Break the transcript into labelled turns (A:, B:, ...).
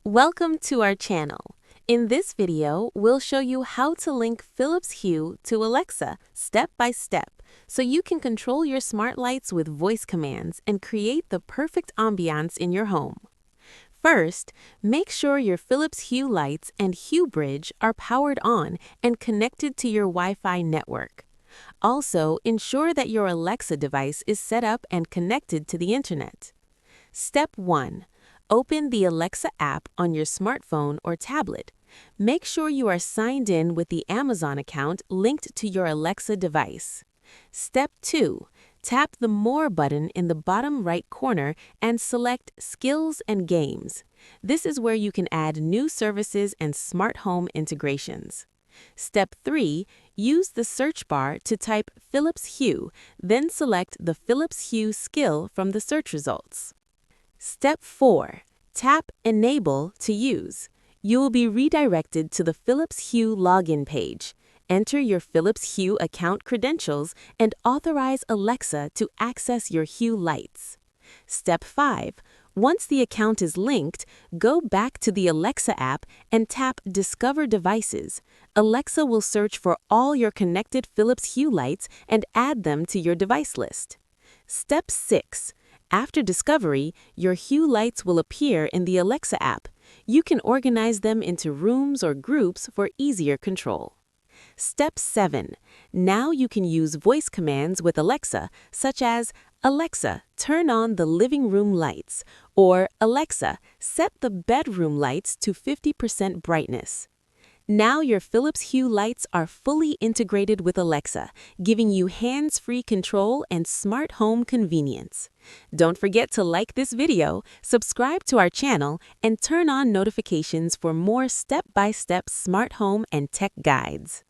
A: Welcome to our channel. In this video, we'll show you how to link Philips Hue to Alexa step by step so you can control your smart lights with voice commands and create the perfect ambiance in your home. First, make sure your Philips Hue lights and Hue bridge are powered on and connected to your Wi-Fi network. Also, ensure that your Alexa device is set up and connected to the internet. Step 1. Open the Alexa app on your smartphone or tablet. Make sure you are signed in with the Amazon account linked to your Alexa device. Step 2. Tap the More button in the bottom right corner and select Skills and Games. This is where you can add new services and smart home integrations. Step 3. Use the search bar to type Philips Hue, then select the Philips Hue skill from the search results. Step 4. Tap Enable to use. You will be redirected to the Philips Hue login page. Enter your Philips Hue account credentials and authorize Alexa to access your Hue lights. Step 5. Once the account is linked, go back to the Alexa app and tap Discover Devices. Alexa will search for all your connected Philips Hue lights and add them to your device list. Step 6. After discovery, your Hue lights will appear in the Alexa app. You can organize them into rooms or groups for easier control. Step 7. Now you can use voice commands with Alexa, such as Alexa, turn on the living room lights, or Alexa, set the bedroom lights to 50% brightness. Now your Philips Hue lights are fully integrated with Alexa, giving you hands-free control and smart home convenience. Don't forget to like this video, subscribe to our channel, and turn on notifications for more step-by-step smart home and tech guides.